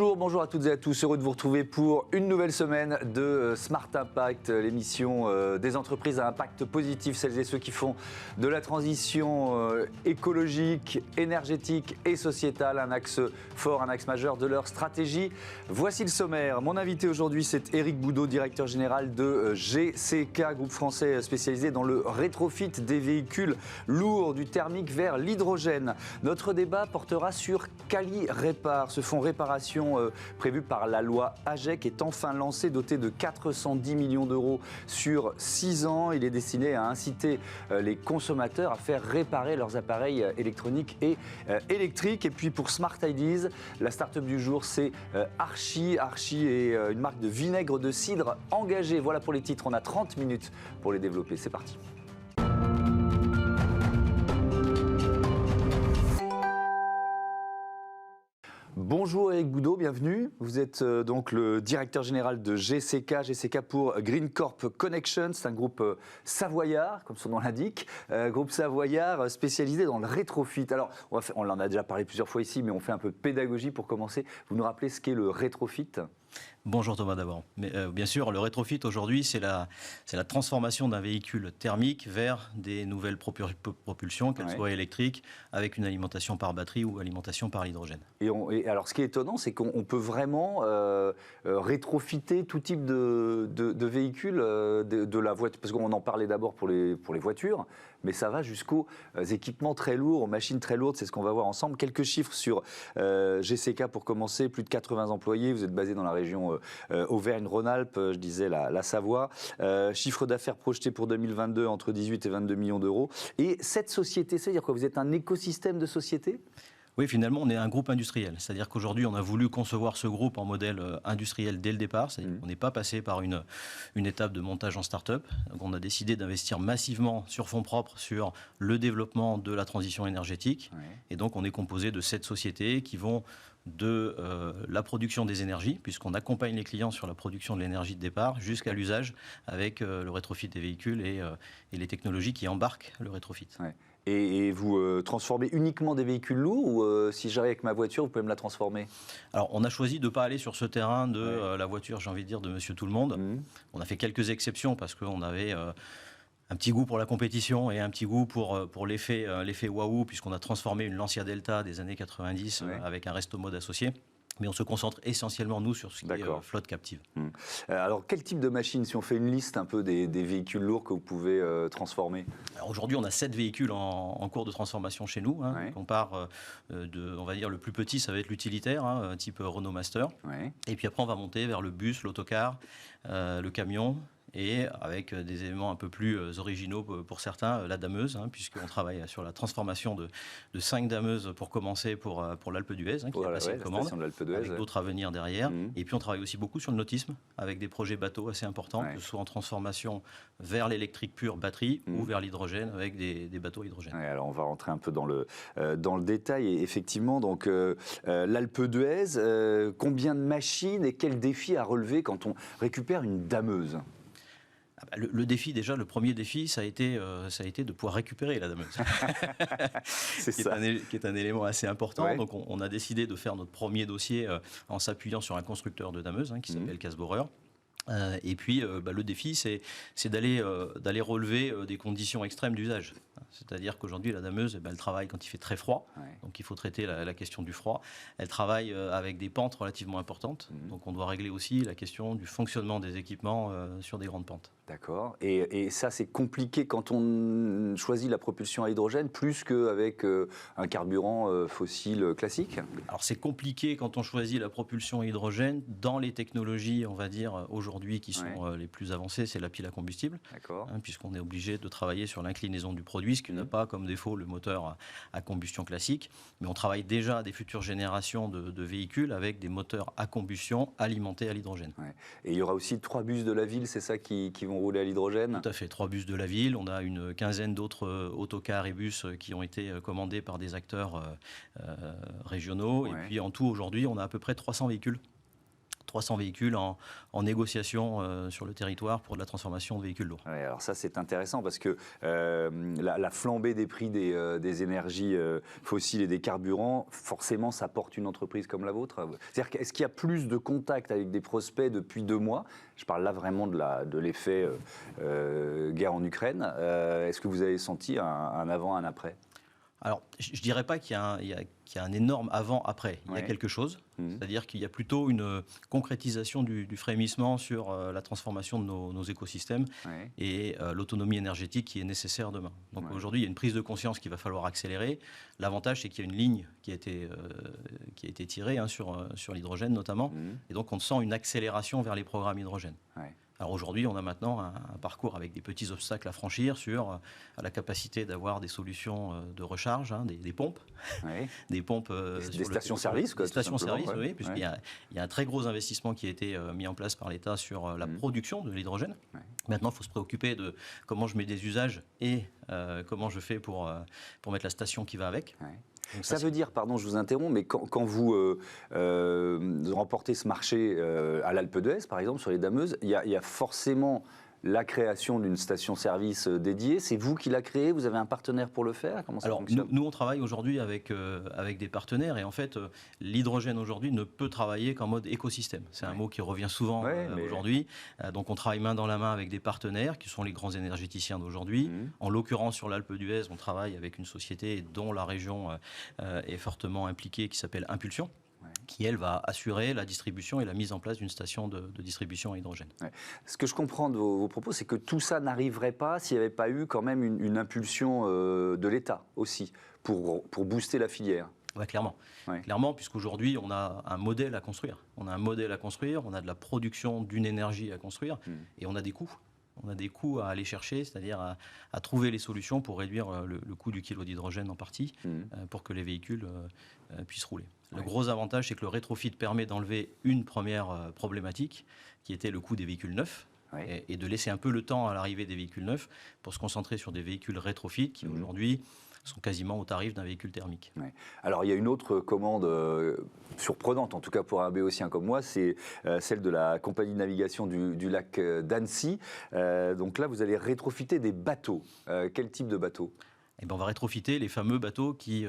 Bonjour à toutes et à tous. Heureux de vous retrouver pour une nouvelle semaine de Smart Impact, l'émission des entreprises à impact positif, celles et ceux qui font de la transition écologique, énergétique et sociétale un axe fort, un axe majeur de leur stratégie. Voici le sommaire. Mon invité aujourd'hui, c'est Éric Boudot, directeur général de GCK, groupe français spécialisé dans le rétrofit des véhicules lourds, du thermique vers l'hydrogène. Notre débat portera sur Quali-Répar, ce fonds réparation prévu par la loi AGEC est enfin lancé, doté de 410 millions d'euros sur 6 ans. Il est destiné à inciter les consommateurs à faire réparer leurs appareils électroniques et électriques. Et puis pour Smart Ideas, la start-up du jour, c'est Archi. Archi est une marque de vinaigre de cidre engagée. Voilà pour les titres, on a 30 minutes pour les développer. C'est parti. Bonjour Éric Boudot, bienvenue. Vous êtes donc le directeur général de GCK. GCK pour Green Corp Connection, c'est un groupe savoyard, comme son nom l'indique. Groupe savoyard spécialisé dans le rétrofit. Alors, on en a déjà parlé plusieurs fois ici, mais on fait un peu de pédagogie pour commencer. Vous nous rappelez ce qu'est le rétrofit ? Bonjour Thomas d'abord. Bien sûr, le rétrofit aujourd'hui, c'est la transformation d'un véhicule thermique vers des nouvelles propulsions, qu'elles soient électriques, avec une alimentation par batterie ou alimentation par l'hydrogène. Et alors, ce qui est étonnant, c'est qu'on peut vraiment rétrofiter tout type de véhicules, de la voiture, parce qu'on en parlait d'abord pour les voitures, mais ça va jusqu'aux équipements très lourds, aux machines très lourdes, c'est ce qu'on va voir ensemble. Quelques chiffres sur GCK pour commencer, plus de 80 employés, vous êtes basé dans la région Auvergne-Rhône-Alpes, je disais la Savoie. Chiffre d'affaires projeté pour 2022 entre 18 et 22 millions d'euros. Et cette société, c'est-à-dire que vous êtes un écosystème de sociétés ? Oui, finalement, on est un groupe industriel. C'est-à-dire qu'aujourd'hui, on a voulu concevoir ce groupe en modèle industriel dès le départ. On n'est pas passé par une étape de montage en start-up. Donc, on a décidé d'investir massivement sur fonds propres sur le développement de la transition énergétique. Ouais. Et donc, on est composé de 7 sociétés qui vont de la production des énergies, puisqu'on accompagne les clients sur la production de l'énergie de départ, jusqu'à l'usage avec le rétrofit des véhicules et les technologies qui embarquent le rétrofit. Ouais. Et vous transformez uniquement des véhicules lourds ou si j'arrive avec ma voiture, vous pouvez me la transformer ? Alors, on a choisi de ne pas aller sur ce terrain de la voiture, j'ai envie de dire, de Monsieur Tout-le-Monde. On a fait quelques exceptions parce qu'on avait un petit goût pour la compétition et un petit goût pour l'effet waouh, puisqu'on a transformé une Lancia Delta des années 90 avec un resto mode associé. Mais on se concentre essentiellement, nous, sur ce qui est flotte captive. Alors, quel type de machine, si on fait une liste un peu des véhicules lourds que vous pouvez transformer ? Alors aujourd'hui, on a 7 véhicules en cours de transformation chez nous. Donc on part on va dire, le plus petit, ça va être l'utilitaire, type Renault Master. Et puis après, on va monter vers le bus, l'autocar, le camion. Et avec des éléments un peu plus originaux pour certains, la dameuse, puisqu'on travaille sur la transformation de 5 dameuses pour commencer pour l'Alpe d'Huez, qui a passé une commande, avec d'autres à venir derrière. Et puis on travaille aussi beaucoup sur le nautisme, avec des projets bateaux assez importants, que ce soit en transformation vers l'électrique pure batterie ou vers l'hydrogène avec des bateaux à hydrogène. Alors on va rentrer un peu dans le détail. Et effectivement, donc l'Alpe d'Huez, combien de machines et quel défi à relever quand on récupère une dameuse ? Le défi, déjà, le premier défi, ça a été de pouvoir récupérer la dameuse. qui est un élément assez important. Donc, on a décidé de faire notre premier dossier en s'appuyant sur un constructeur de dameuse qui s'appelle Casborer. Et puis, le défi, c'est d'aller relever des conditions extrêmes d'usage. C'est-à-dire qu'aujourd'hui, la dameuse, elle travaille quand il fait très froid. Donc, il faut traiter la question du froid. Elle travaille avec des pentes relativement importantes. Donc, on doit régler aussi la question du fonctionnement des équipements sur des grandes pentes. D'accord. Et ça, c'est compliqué quand on choisit la propulsion à hydrogène, plus qu'avec un carburant fossile classique ? Alors, c'est compliqué quand on choisit la propulsion à hydrogène dans les technologies, on va dire, aujourd'hui, qui sont les plus avancées, c'est la pile à combustible. D'accord. Puisqu'on est obligé de travailler sur l'inclinaison du produit, ce qui n'a pas comme défaut le moteur à combustion classique. Mais on travaille déjà à des futures générations de véhicules avec des moteurs à combustion alimentés à l'hydrogène. Et il y aura aussi 3 bus de la ville, c'est ça, qui vont rouler à l'hydrogène ? Tout à fait, 3 bus de la ville. On a une quinzaine d'autres autocars et bus qui ont été commandés par des acteurs régionaux. Et puis en tout, aujourd'hui, on a à peu près 300 véhicules 300 véhicules en négociation sur le territoire pour de la transformation de véhicules lourds. Ouais, alors ça c'est intéressant parce que la flambée des prix des énergies fossiles et des carburants, forcément ça porte une entreprise comme la vôtre. C'est-à-dire est-ce qu'il y a plus de contacts avec des prospects depuis 2 mois? Je parle là vraiment de l'effet guerre en Ukraine. Est-ce que vous avez senti un avant, un après? Alors, je ne dirais pas qu'il y a un énorme avant-après. Il y a quelque chose, c'est-à-dire qu'il y a plutôt une concrétisation du frémissement sur la transformation de nos écosystèmes et l'autonomie énergétique qui est nécessaire demain. Donc aujourd'hui, il y a une prise de conscience qu'il va falloir accélérer. L'avantage, c'est qu'il y a une ligne qui a été tirée sur l'hydrogène notamment, et donc on sent une accélération vers les programmes hydrogène. Alors aujourd'hui, on a maintenant un parcours avec des petits obstacles à franchir sur la capacité d'avoir des solutions de recharge, des pompes, des pompes, des stations-service, des stations-service, oui, puisqu'il y a un très gros investissement qui a été mis en place par l'État sur la production de l'hydrogène. Maintenant, il faut se préoccuper de comment je mets des usages et comment je fais pour mettre la station qui va avec. Donc ça veut dire, pardon, je vous interromps, mais quand vous remportez ce marché à l'Alpe d'Huez, par exemple, sur les dameuses, il y a forcément la création d'une station-service dédiée. C'est vous qui la créez? Vous avez un partenaire pour le faire? Comment ça fonctionne? Nous, on travaille aujourd'hui avec des partenaires et en fait, l'hydrogène aujourd'hui ne peut travailler qu'en mode écosystème. C'est un mot qui revient souvent aujourd'hui. Donc, on travaille main dans la main avec des partenaires qui sont les grands énergéticiens d'aujourd'hui. En l'occurrence, sur l'Alpe d'Huez, on travaille avec une société dont la région est fortement impliquée qui s'appelle Impulsion, qui, elle, va assurer la distribution et la mise en place d'une station de distribution à hydrogène. Ce que je comprends de vos propos, c'est que tout ça n'arriverait pas s'il n'y avait pas eu quand même une impulsion de l'État aussi, pour booster la filière. Ouais, clairement. Clairement, puisqu'aujourd'hui, on a un modèle à construire. On a de la production d'une énergie à construire, et on a des coûts. On a des coûts à aller chercher, c'est-à-dire à trouver les solutions pour réduire le coût du kilo d'hydrogène en partie, pour que les véhicules puissent rouler. Le gros avantage, c'est que le rétrofit permet d'enlever une première problématique, qui était le coût des véhicules neufs, et de laisser un peu le temps à l'arrivée des véhicules neufs pour se concentrer sur des véhicules rétrofit qui aujourd'hui sont quasiment au tarif d'un véhicule thermique. Alors il y a une autre commande surprenante, en tout cas pour un béotien comme moi, c'est celle de la compagnie de navigation du lac d'Annecy. Donc là, vous allez rétrofiter des bateaux. Quel type de bateaux? On va rétrofiter les fameux bateaux qui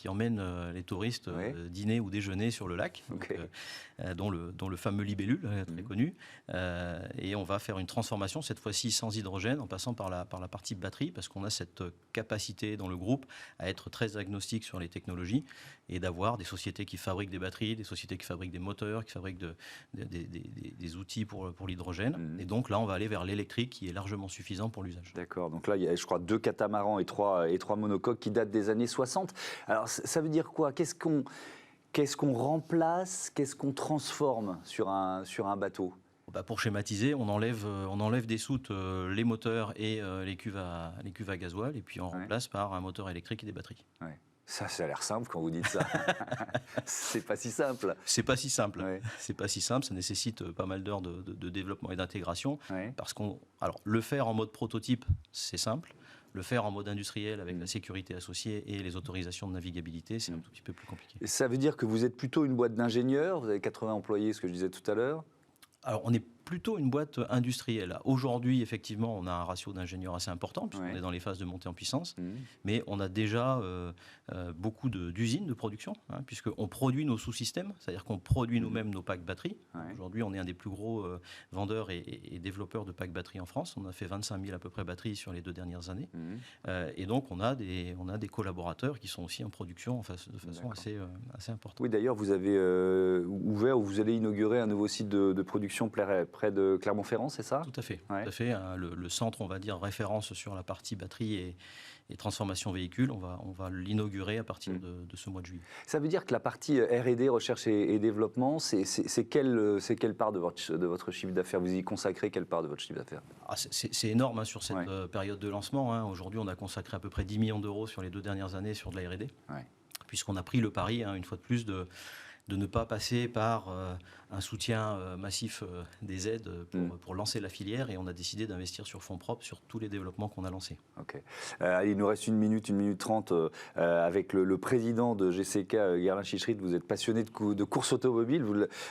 emmènent les touristes dîner ou déjeuner sur le lac, dont le fameux libellule, très connu. Et on va faire une transformation, cette fois-ci sans hydrogène, en passant par la partie batterie, parce qu'on a cette capacité dans le groupe à être très agnostique sur les technologies et d'avoir des sociétés qui fabriquent des batteries, des sociétés qui fabriquent des moteurs, qui fabriquent des outils pour l'hydrogène. Et donc là, on va aller vers l'électrique qui est largement suffisant pour l'usage. D'accord, donc là, il y a, je crois, 2 catamarans et 3 monocoques qui datent des années 60. Alors, ça veut dire quoi? Qu'est-ce qu'on remplace? Qu'est-ce qu'on transforme sur un bateau? Pour schématiser, on enlève des soutes les moteurs et les cuves à gasoil, et puis on remplace par un moteur électrique et des batteries. Ça a l'air simple quand vous dites ça. C'est pas si simple. C'est pas si simple. C'est pas si simple. Ça nécessite pas mal d'heures de développement et d'intégration. Parce alors, le faire en mode prototype, c'est simple. Le faire en mode industriel avec la sécurité associée et les autorisations de navigabilité, c'est un tout petit peu plus compliqué. Et ça veut dire que vous êtes plutôt une boîte d'ingénieurs, vous avez 80 employés, ce que je disais tout à l'heure? Alors, on est plutôt une boîte industrielle. Aujourd'hui, effectivement, on a un ratio d'ingénieurs assez important, puisqu'on est dans les phases de montée en puissance. Mais on a déjà beaucoup d'usines de production, puisqu'on produit nos sous-systèmes, c'est-à-dire qu'on produit nous-mêmes nos packs batteries. Aujourd'hui, on est un des plus gros vendeurs et développeurs de packs batteries en France. On a fait 25 000 à peu près batteries sur les 2 dernières années. Et donc, on a des collaborateurs qui sont aussi en production de façon assez importante. Oui, d'ailleurs, vous avez ouvert ou vous allez inaugurer un nouveau site de production près de Clermont-Ferrand, c'est ça? Tout à fait. Tout à fait. Le centre, on va dire, référence sur la partie batterie et transformation véhicule, on va l'inaugurer à partir de ce mois de juillet. Ça veut dire que la partie R&D, recherche et développement, c'est quelle part de votre chiffre d'affaires? Vous y consacrez quelle part de votre chiffre d'affaires? C'est énorme sur cette période de lancement. Aujourd'hui, on a consacré à peu près 10 millions d'euros sur les 2 dernières années sur de la R&D, puisqu'on a pris le pari, une fois de plus, de ne pas passer par un soutien massif des aides pour lancer la filière, et on a décidé d'investir sur fonds propres sur tous les développements qu'on a lancés. Ok. Il nous reste 1 minute 30 avec le président de GCK, Gerlin Chichrit. Vous êtes passionné de course automobile.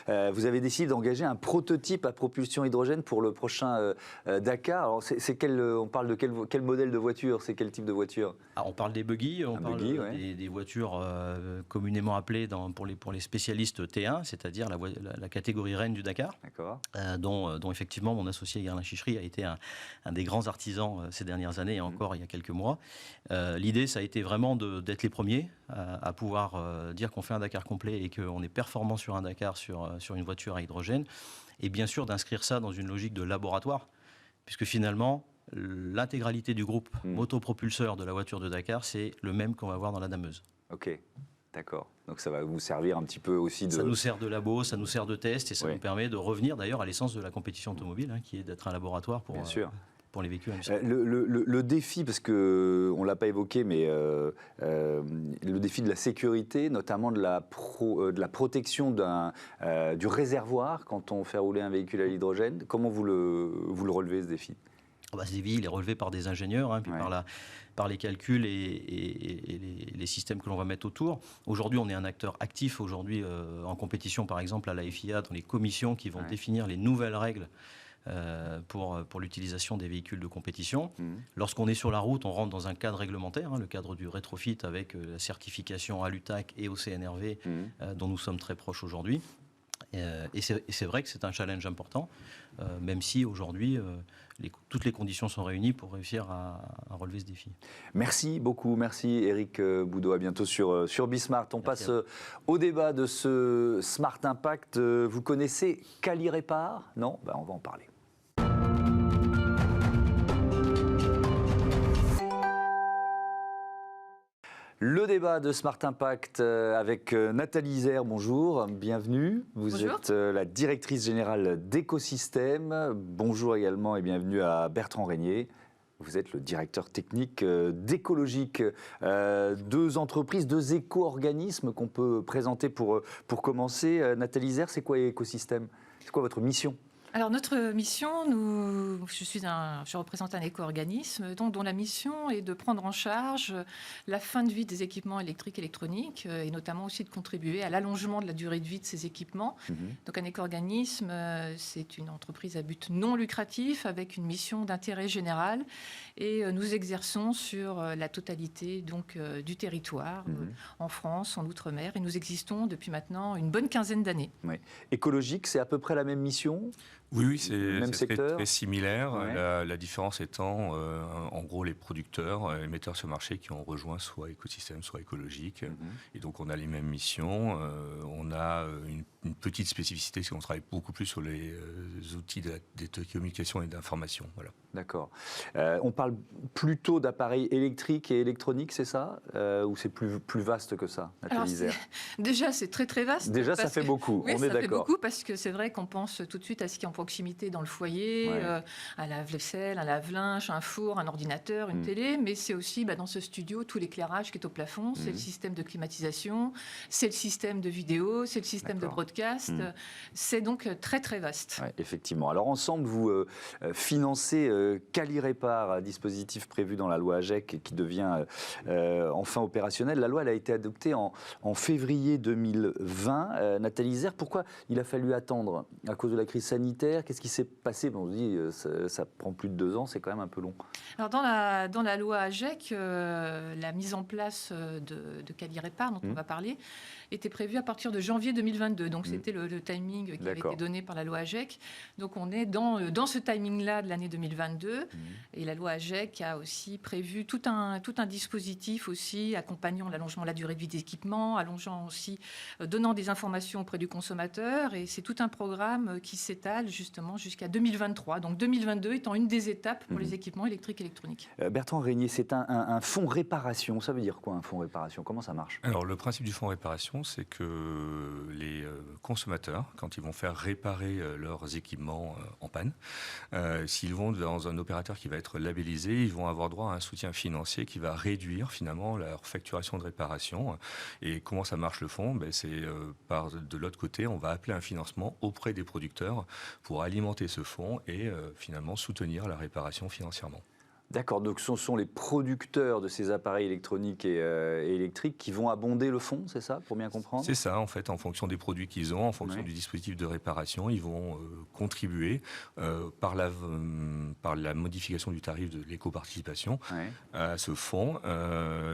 Vous avez décidé d'engager un prototype à propulsion hydrogène pour le prochain Dakar. Alors, on parle de quel modèle de voiture? C'est quel type de voiture? On parle des buggy, des voitures communément appelées pour les spécialistes T1, c'est-à-dire la catégorie reine du Dakar, dont effectivement mon associé Gerlin Chichrit a été un des grands artisans ces dernières années et encore il y a quelques mois. L'idée, ça a été vraiment d'être les premiers à pouvoir dire qu'on fait un Dakar complet et qu'on est performant sur un Dakar sur une voiture à hydrogène, et bien sûr d'inscrire ça dans une logique de laboratoire, puisque finalement l'intégralité du groupe motopropulseur de la voiture de Dakar, c'est le même qu'on va voir dans la Dameuse. Ok, d'accord. Donc ça va vous servir un petit peu aussi de... Ça nous sert de labo, ça nous sert de test, et ça nous permet de revenir d'ailleurs à l'essence de la compétition automobile, qui est d'être un laboratoire pour les véhicules industriels. Le défi, parce qu'on ne l'a pas évoqué, mais le défi de la sécurité, notamment de la protection du réservoir quand on fait rouler un véhicule à l'hydrogène, comment vous le relevez, ce défi? Ce défi, il est relevé par des ingénieurs, puis par les calculs et les systèmes que l'on va mettre autour. Aujourd'hui, on est un acteur actif en compétition, par exemple, à la FIA, dans les commissions qui vont définir les nouvelles règles pour l'utilisation des véhicules de compétition. Lorsqu'on est sur la route, on rentre dans un cadre réglementaire, le cadre du rétrofit avec la certification à l'UTAC et au CNRV, dont nous sommes très proches aujourd'hui. Et c'est vrai que c'est un challenge important, même si aujourd'hui toutes les conditions sont réunies pour réussir à relever ce défi. Merci beaucoup, merci Éric Boudot. À bientôt sur Bismart. On passe au débat de ce Smart Impact. Vous connaissez Quali-Répar? Non? On va en parler. Le débat de Smart Impact avec Nathalie Isère, bonjour, bienvenue. Vous êtes la directrice générale d'Écosystème. Bonjour également et bienvenue à Bertrand Régnier. Vous êtes le directeur technique d'Écologique. 2 entreprises, 2 éco-organismes qu'on peut présenter pour commencer. Nathalie Isère, c'est quoi Écosystème? C'est quoi votre mission? Alors notre mission, je représente un éco-organisme dont la mission est de prendre en charge la fin de vie des équipements électriques et électroniques, et notamment aussi de contribuer à l'allongement de la durée de vie de ces équipements. Donc un éco-organisme, c'est une entreprise à but non lucratif avec une mission d'intérêt général, et nous exerçons sur la totalité du territoire, en France, en Outre-mer, et nous existons depuis maintenant une bonne quinzaine d'années. Écologique, c'est à peu près la même mission? Oui, c'est très similaire. La différence étant, en gros, les producteurs, les metteurs sur le marché qui ont rejoint soit Écosystème, soit Écologique. Et donc, on a les mêmes missions. On a une petite spécificité, c'est qu'on travaille beaucoup plus sur les outils de communication et d'information. Voilà. D'accord. On parle plutôt d'appareils électriques et électroniques, c'est ça? Ou c'est plus vaste que ça, Nathalie Isère? Déjà, c'est très très vaste. Déjà, ça fait beaucoup, oui, on est d'accord. Ça fait beaucoup parce que c'est vrai qu'on pense tout de suite à ce qui est en proximité dans le foyer, un lave-vaisselle, un lave-linge, un four, un ordinateur, une télé, mais c'est aussi dans ce studio tout l'éclairage qui est au plafond, c'est le système de climatisation, c'est le système de vidéo, c'est le système de broadcast, c'est donc très très vaste. Ouais, effectivement. Alors ensemble, vous financez Quali-Répar, un dispositif prévu dans la loi AGEC et qui devient enfin opérationnel. La loi elle a été adoptée en février 2020. Nathalie Isère, pourquoi il a fallu attendre? À cause de la crise sanitaire? Qu'est-ce qui s'est passé? On se dit ça prend plus de 2 ans, c'est quand même un peu long. Alors dans la loi AGEC, la mise en place de Quali-Répar, dont on va parler, était prévue à partir de janvier 2022. Donc c'était le timing qui avait été donné par la loi AGEC. Donc on est dans ce timing-là de l'année 2022. Et la loi AGEC a aussi prévu tout un dispositif aussi accompagnant l'allongement de la durée de vie des équipements, donnant des informations auprès du consommateur. Et c'est tout un programme qui s'étale justement jusqu'à 2023. Donc 2022 étant une des étapes pour les équipements électriques et électroniques. Bertrand Régnier, c'est un fonds réparation. Ça veut dire quoi un fonds réparation? Comment ça marche? Alors le principe du fonds réparation, c'est que les consommateurs, quand ils vont faire réparer leurs équipements en panne, s'ils vont dans un opérateur qui va être labellisé, ils vont avoir droit à un soutien financier qui va réduire finalement leur facturation de réparation. Et comment ça marche le fonds? C'est de l'autre côté, on va appeler un financement auprès des producteurs pour alimenter ce fonds et finalement soutenir la réparation financièrement. D'accord, donc ce sont les producteurs de ces appareils électroniques et électriques qui vont abonder le fonds, c'est ça, pour bien comprendre? C'est ça, en fait, en fonction des produits qu'ils ont, en fonction du dispositif de réparation, ils vont contribuer par la modification du tarif de l'éco-participation à ce fonds,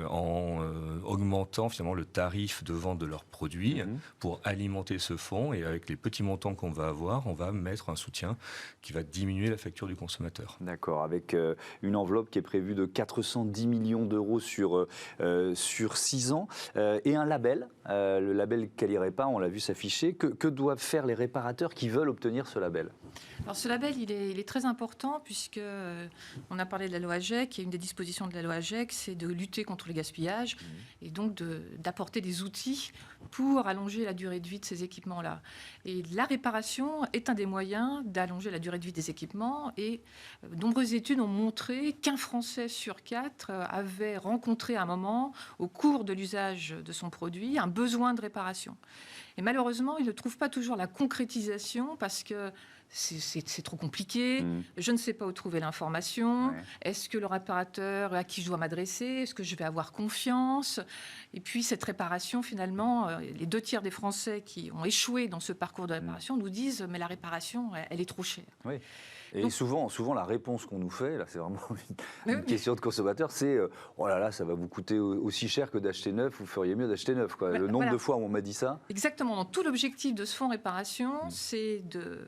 en augmentant finalement le tarif de vente de leurs produits pour alimenter ce fonds. Et avec les petits montants qu'on va avoir, on va mettre un soutien qui va diminuer la facture du consommateur. D'accord, avec une enveloppe qui est prévue de 410 millions d'euros sur 6 ans, et un label, le label Qualirepa, on l'a vu s'afficher. Que doivent faire les réparateurs qui veulent obtenir ce label? Alors ce label, il est très important puisque on a parlé de la loi AGEC, et une des dispositions de la loi AGEC, c'est de lutter contre le gaspillage et donc d'apporter des outils pour allonger la durée de vie de ces équipements-là. Et la réparation est un des moyens d'allonger la durée de vie des équipements, et de nombreuses études ont montré qu'un Français sur 4 avait rencontré à un moment, au cours de l'usage de son produit, un besoin de réparation. Et malheureusement, il ne trouve pas toujours la concrétisation parce que c'est trop compliqué, je ne sais pas où trouver l'information, est-ce que le réparateur à qui je dois m'adresser, est-ce que je vais avoir confiance? Et puis cette réparation, finalement, les 2 tiers des Français qui ont échoué dans ce parcours de réparation nous disent mais la réparation, elle est trop chère. Oui. Et donc, souvent, la réponse qu'on nous fait, là, c'est vraiment une question de consommateur, c'est oh là là, ça va vous coûter aussi cher que d'acheter neuf, vous feriez mieux d'acheter neuf, quoi. Le nombre de fois où on m'a dit ça. Exactement. Donc, tout l'objectif de ce fonds réparation, c'est de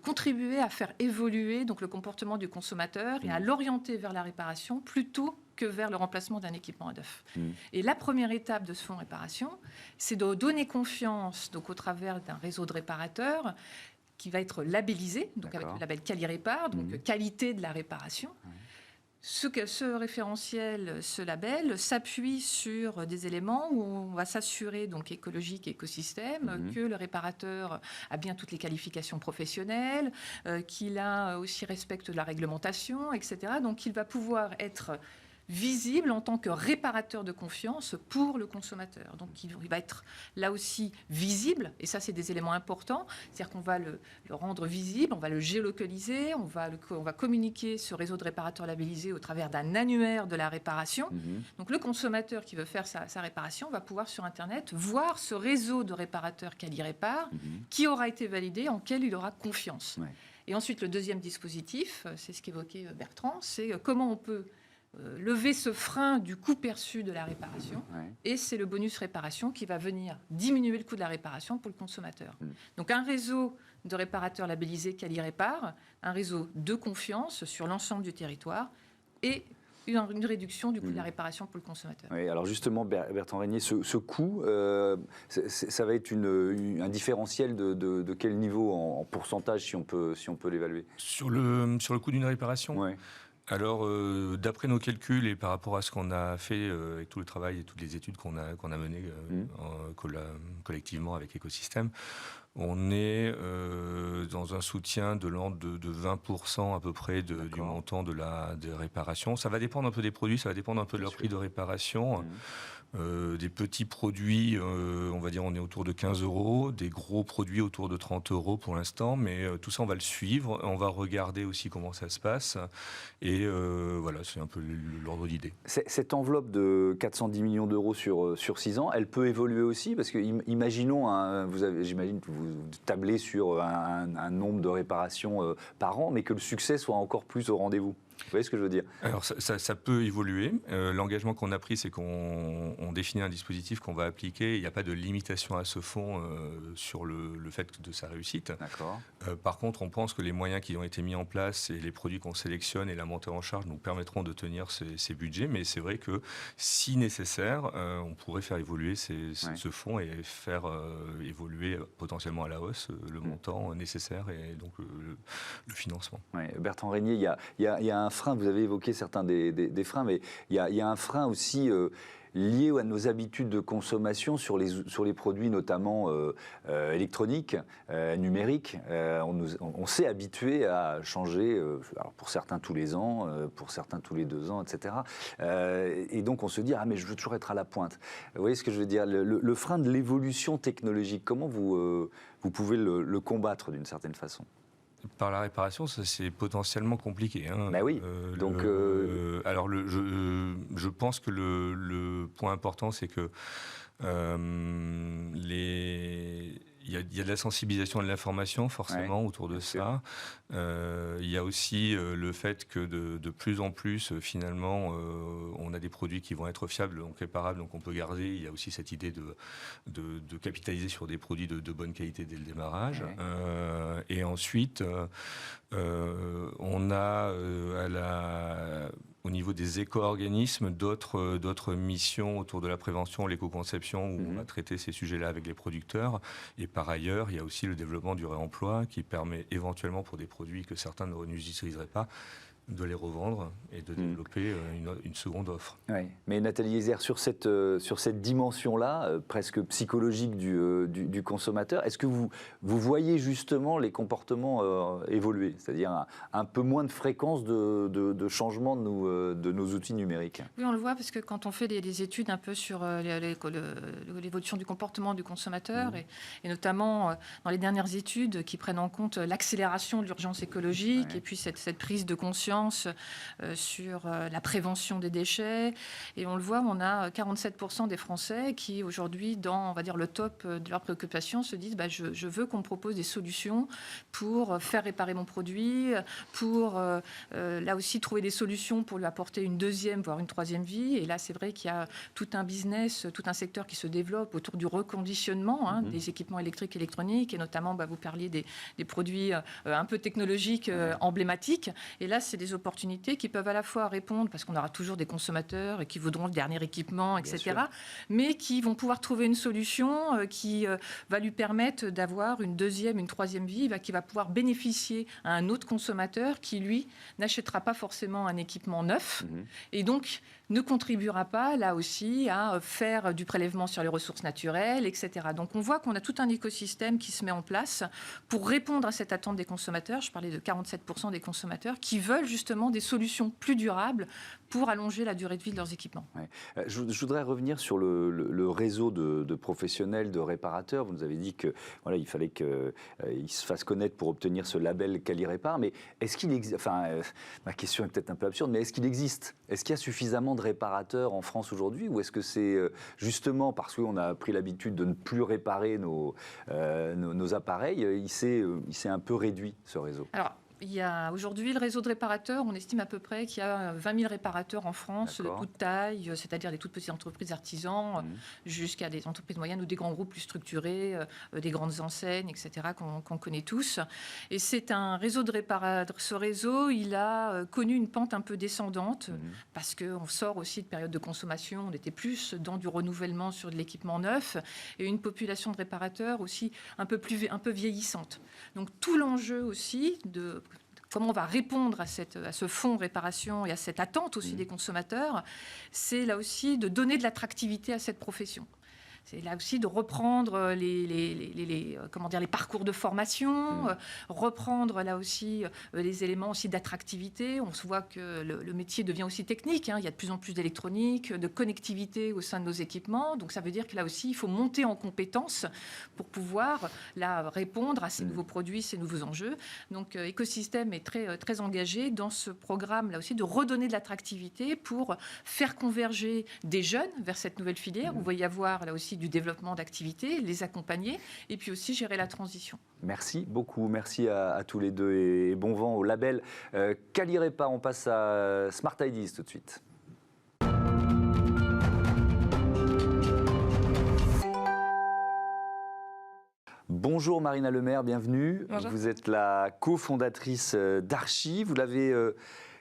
contribuer à faire évoluer donc, le comportement du consommateur et à l'orienter vers la réparation plutôt que vers le remplacement d'un équipement à neuf. Et la première étape de ce fonds réparation, c'est de donner confiance donc, au travers d'un réseau de réparateurs qui va être labellisé, donc avec le label Qualirepa, donc qualité de la réparation. Ce référentiel, ce label, s'appuie sur des éléments où on va s'assurer, donc écologique et écosystème, que le réparateur a bien toutes les qualifications professionnelles, qu'il a aussi respecte la réglementation, etc. Donc il va pouvoir être visible en tant que réparateur de confiance pour le consommateur. Donc il va être là aussi visible, et ça c'est des éléments importants, c'est-à-dire qu'on va le rendre visible, on va le géolocaliser, on va communiquer ce réseau de réparateurs labellisés au travers d'un annuaire de la réparation. Donc le consommateur qui veut faire sa réparation va pouvoir sur Internet voir ce réseau de réparateurs Qualirepa qui aura été validé, en quel il aura confiance. Et ensuite le deuxième dispositif, c'est ce qu'évoquait Bertrand, c'est comment on peut lever ce frein du coût perçu de la réparation, et c'est le bonus réparation qui va venir diminuer le coût de la réparation pour le consommateur. Donc un réseau de réparateurs labellisés Qualirepa, un réseau de confiance sur l'ensemble du territoire, et une réduction du coût de la réparation pour le consommateur. Oui, alors justement, Bertrand Régnier, ce coût, ça va être un différentiel de quel niveau en pourcentage, si on peut l'évaluer? Sur le coût d'une réparation, alors, d'après nos calculs et par rapport à ce qu'on a fait et tout le travail et toutes les études qu'on a menées collectivement avec Écosystème, on est dans un soutien de l'ordre de 20% à peu près du montant de réparation. Ça va dépendre un peu des produits, ça va dépendre un peu de leur prix de réparation. Des petits produits, on va dire, on est autour de 15 €, des gros produits autour de 30 € pour l'instant, mais tout ça, on va le suivre, on va regarder aussi comment ça se passe, et voilà, c'est un peu l'ordre d'idée. Cette enveloppe de 410 millions d'euros sur 6 ans, elle peut évoluer aussi, parce que imaginons, j'imagine que vous tablez sur un nombre de réparations par an, mais que le succès soit encore plus au rendez-vous. Vous voyez ce que je veux dire? Alors ça peut évoluer. L'engagement qu'on a pris, c'est qu'on définit un dispositif qu'on va appliquer. Il n'y a pas de limitation à ce fonds sur le fait de sa réussite. D'accord. Par contre, on pense que les moyens qui ont été mis en place et les produits qu'on sélectionne et la montée en charge nous permettront de tenir ces budgets. Mais c'est vrai que si nécessaire, on pourrait faire évoluer ce fonds et faire évoluer potentiellement à la hausse le montant nécessaire et donc le financement. Ouais. Bertrand Régnier, il y a un frein, vous avez évoqué certains des freins, mais il y a un frein aussi lié à nos habitudes de consommation sur les produits notamment électroniques, numériques. On s'est habitué à changer, alors pour certains tous les ans, pour certains tous les 2 ans, etc. Et donc on se dit, mais je veux toujours être à la pointe. Vous voyez ce que je veux dire? Le frein de l'évolution technologique, comment vous pouvez le combattre d'une certaine façon? Par la réparation, ça c'est potentiellement compliqué. Ben oui. Donc, alors je pense que le point important, c'est que il y a de la sensibilisation et de l'information forcément autour de ça. Il y a aussi le fait que de plus en plus, finalement, on a des produits qui vont être fiables, donc réparables, donc on peut garder. Il y a aussi cette idée de capitaliser sur des produits de bonne qualité dès le démarrage. Et ensuite, on a au niveau des éco-organismes d'autres missions autour de la prévention, l'éco-conception, où on va traiter ces sujets-là avec les producteurs. Et par ailleurs, il y a aussi le développement du réemploi qui permet éventuellement pour des produits que certains n'utiliseraient pas, de les revendre et de développer une seconde offre. Oui. Mais Nathalie Hézère, sur cette dimension-là, presque psychologique du consommateur, est-ce que vous voyez justement les comportements évoluer? C'est-à-dire un peu moins de fréquence de changement de nos outils numériques? Oui, on le voit parce que quand on fait des études un peu sur l'évolution du comportement du consommateur, et notamment dans les dernières études qui prennent en compte l'accélération de l'urgence écologique et puis cette prise de conscience sur la prévention des déchets. Et on le voit, on a 47% des Français qui aujourd'hui, dans, on va dire, le top de leurs préoccupations, se disent je veux qu'on me propose des solutions pour faire réparer mon produit, pour là aussi trouver des solutions pour lui apporter une deuxième, voire une troisième vie. Et là, c'est vrai qu'il y a tout un business, tout un secteur qui se développe autour du reconditionnement des équipements électriques et électroniques, et notamment, vous parliez des produits un peu technologiques emblématiques. Et là, c'est des opportunités qui peuvent à la fois répondre, parce qu'on aura toujours des consommateurs qui voudront le dernier équipement, etc., mais qui vont pouvoir trouver une solution qui va lui permettre d'avoir une deuxième, une troisième vie, qui va pouvoir bénéficier à un autre consommateur qui, lui, n'achètera pas forcément un équipement neuf, et donc ne contribuera pas, là aussi, à faire du prélèvement sur les ressources naturelles, etc. Donc on voit qu'on a tout un écosystème qui se met en place pour répondre à cette attente des consommateurs. Je parlais de 47% des consommateurs qui veulent justement des solutions plus durables pour allonger la durée de vie de leurs équipements. Ouais. Je voudrais revenir sur le réseau de professionnels, de réparateurs. Vous nous avez dit que voilà, il fallait qu'ils se fassent connaître pour obtenir ce label Quali-Répar. Mais est-ce qu'il existe, ma question est peut-être un peu absurde, mais est-ce qu'il existe? Est-ce qu'il y a suffisamment de réparateurs en France aujourd'hui, ou est-ce que c'est justement parce qu'on a pris l'habitude de ne plus réparer nos appareils, il s'est un peu réduit, ce réseau? Alors, il y a aujourd'hui le réseau de réparateurs, on estime à peu près qu'il y a 20 000 réparateurs en France, de toute taille, c'est-à-dire des toutes petites entreprises artisans, jusqu'à des entreprises moyennes ou des grands groupes plus structurés, des grandes enseignes, etc., qu'on connaît tous. Et c'est un réseau de réparateurs. Ce réseau, il a connu une pente un peu descendante, parce qu'on sort aussi de période de consommation, on était plus dans du renouvellement sur de l'équipement neuf, et une population de réparateurs aussi un peu vieillissante. Donc tout l'enjeu aussi de comment on va répondre à ce fonds réparation et à cette attente aussi des consommateurs, c'est là aussi de donner de l'attractivité à cette profession. C'est là aussi de reprendre les parcours de formation, reprendre là aussi les éléments aussi d'attractivité. On se voit que le métier devient aussi technique. Il y a de plus en plus d'électronique, de connectivité au sein de nos équipements. Donc ça veut dire que là aussi, il faut monter en compétences pour pouvoir là, répondre à ces nouveaux produits, ces nouveaux enjeux. Donc Écosystème est très, très engagé dans ce programme là aussi de redonner de l'attractivité pour faire converger des jeunes vers cette nouvelle filière. Où il va y avoir là aussi aussi du développement d'activités, les accompagner et puis aussi gérer la transition. Merci beaucoup, merci à tous les deux et bon vent au label Calirepa. On passe à Smart Ideas tout de suite. Bonjour Marina Lemaire, bienvenue. Bonjour. Vous êtes la cofondatrice d'Archi. Vous l'avez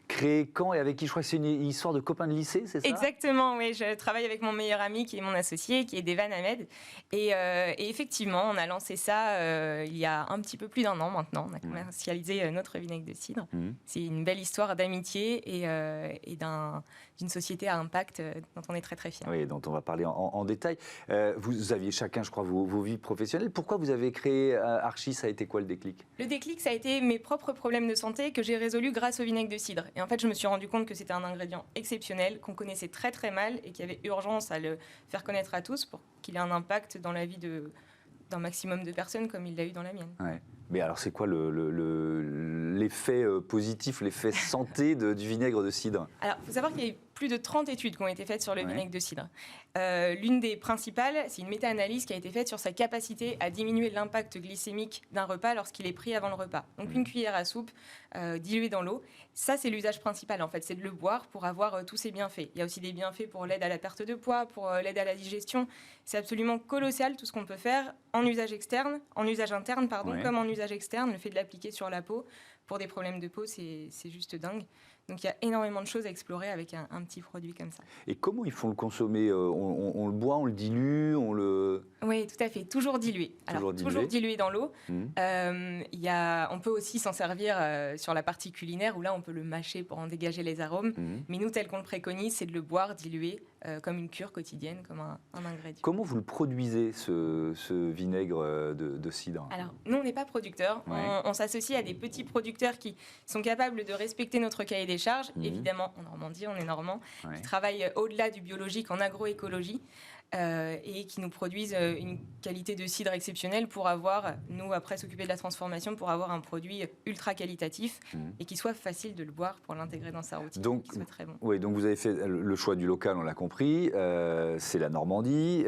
créé quand et avec qui? Je crois que c'est une histoire de copains de lycée, c'est ça? Exactement, oui. Je travaille avec mon meilleur ami qui est mon associé, qui est Devan Ahmed. Et effectivement, on a lancé ça il y a un petit peu plus d'un an maintenant. On a commercialisé notre vinaigre de cidre. C'est une belle histoire d'amitié et d'une société à impact dont on est très très fiers. Oui, dont on va parler en détail. Vous aviez chacun, je crois, vos vies professionnelles. Pourquoi vous avez créé Archi? Ça a été quoi le déclic? Le déclic, ça a été mes propres problèmes de santé que j'ai résolus grâce au vinaigre de cidre. Et en fait, je me suis rendu compte que c'était un ingrédient exceptionnel, qu'on connaissait très très mal et qu'il y avait urgence à le faire connaître à tous pour qu'il ait un impact dans la vie d'un maximum de personnes comme il l'a eu dans la mienne. Ouais. Mais alors, c'est quoi l'effet positif, l'effet santé du vinaigre de cidre? Alors, il faut savoir qu'il y a eu plus de 30 études qui ont été faites sur le vinaigre de cidre. L'une des principales, c'est une méta-analyse qui a été faite sur sa capacité à diminuer l'impact glycémique d'un repas lorsqu'il est pris avant le repas. Donc, une cuillère à soupe diluée dans l'eau. Ça, c'est l'usage principal, en fait, c'est de le boire pour avoir tous ses bienfaits. Il y a aussi des bienfaits pour l'aide à la perte de poids, pour l'aide à la digestion. C'est absolument colossal tout ce qu'on peut faire en usage interne, comme en usage externe. Le fait de l'appliquer sur la peau pour des problèmes de peau, c'est juste dingue. Donc il y a énormément de choses à explorer avec un petit produit comme ça. Et comment ils font le consommer? On le boit, on le dilue, Oui, tout à fait, toujours dilué. Toujours dilué dans l'eau. On peut aussi s'en servir sur la partie culinaire où là on peut le mâcher pour en dégager les arômes. Mais nous, tel qu'on le préconise, c'est de le boire dilué comme une cure quotidienne, comme un ingrédient. Comment vous le produisez, ce vinaigre de cidre? Alors, nous, on n'est pas producteurs. On s'associe à des petits producteurs qui sont capables de respecter notre cahier des charges. Évidemment, en Normandie, on est normand, qui travaillent au-delà du biologique en agroécologie et qui nous produisent une qualité de cidre exceptionnelle pour avoir, nous, après s'occuper de la transformation, pour avoir un produit ultra qualitatif et qui soit facile de le boire pour l'intégrer dans sa routine, donc, qui soit très bon. Oui, donc vous avez fait le choix du local, on l'a compris, c'est la Normandie,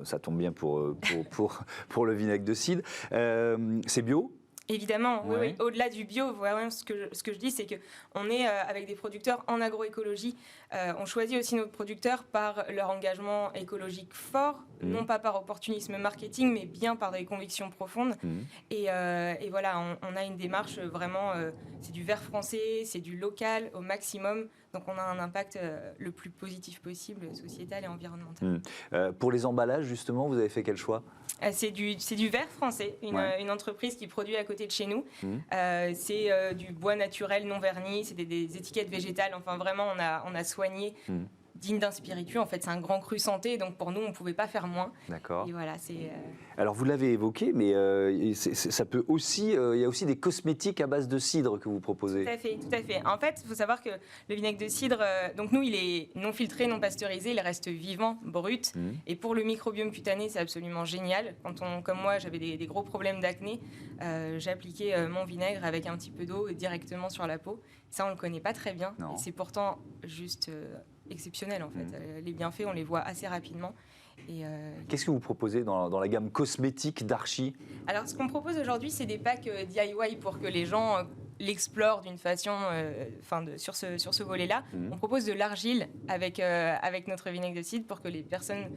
ça tombe bien pour le vinaigre de cidre. C'est bio? Évidemment, oui. Au-delà du bio, vraiment, ce que je dis, c'est qu'on est avec des producteurs en agroécologie. On choisit aussi nos producteurs par leur engagement écologique fort, non pas par opportunisme marketing, mais bien par des convictions profondes. Et voilà, on a une démarche vraiment, c'est du vert français, c'est du local au maximum. Donc on a un impact le plus positif possible, sociétal et environnemental. Pour les emballages, justement, vous avez fait quel choix? C'est du verre français, une entreprise qui produit à côté de chez nous. C'est du bois naturel non verni, c'est des étiquettes végétales. Enfin, vraiment, on a soigné, digne d'un spiritueux. En fait, c'est un grand cru santé, donc pour nous, on ne pouvait pas faire moins. D'accord. Et voilà, c'est... Alors, vous l'avez évoqué, mais ça peut aussi... Il y a aussi des cosmétiques à base de cidre que vous proposez. Tout à fait. En fait, il faut savoir que le vinaigre de cidre, donc nous, il est non filtré, non pasteurisé, il reste vivant, brut. Et pour le microbiome cutané, c'est absolument génial. Comme moi, j'avais des gros problèmes d'acné, j'appliquais mon vinaigre avec un petit peu d'eau directement sur la peau. Ça, on ne le connaît pas très bien. Et c'est pourtant juste... exceptionnel en fait. Les bienfaits, on les voit assez rapidement. Qu'est-ce que vous proposez dans la gamme cosmétique d'Archi? Alors, ce qu'on propose aujourd'hui, c'est des packs DIY pour que les gens l'explorent d'une façon, sur ce volet-là. On propose de l'argile avec notre vinaigre de cidre pour que les personnes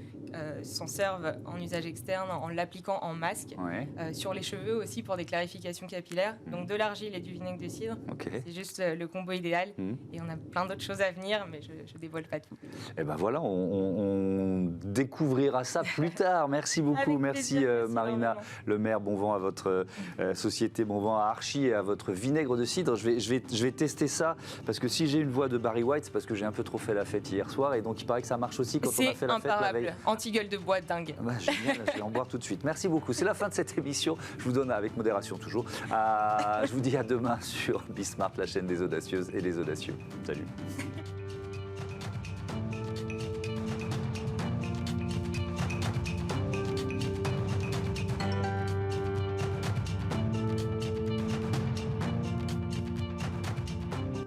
s'en servent en usage externe, en l'appliquant en masque, sur les cheveux aussi pour des clarifications capillaires. Donc de l'argile et du vinaigre de cidre, c'est juste le combo idéal. Et on a plein d'autres choses à venir, mais je dévoile pas tout. Et ben voilà, on découvrira ça plus tard. Merci beaucoup, merci Marina Lemaire. Bon vent à votre société, bon vent à Archi et à votre vinaigre de cidre. Je vais tester ça parce que si j'ai une voix de Barry White, c'est parce que j'ai un peu trop fait la fête hier soir et donc il paraît que ça marche aussi quand on a fait la fête la veille. Anti-gueule de bois dingue. Génial, je vais en boire tout de suite. Merci beaucoup. C'est la fin de cette émission. Je vous donne avec modération toujours. Je vous dis à demain sur Bismart, la chaîne des audacieuses et des audacieux. Salut.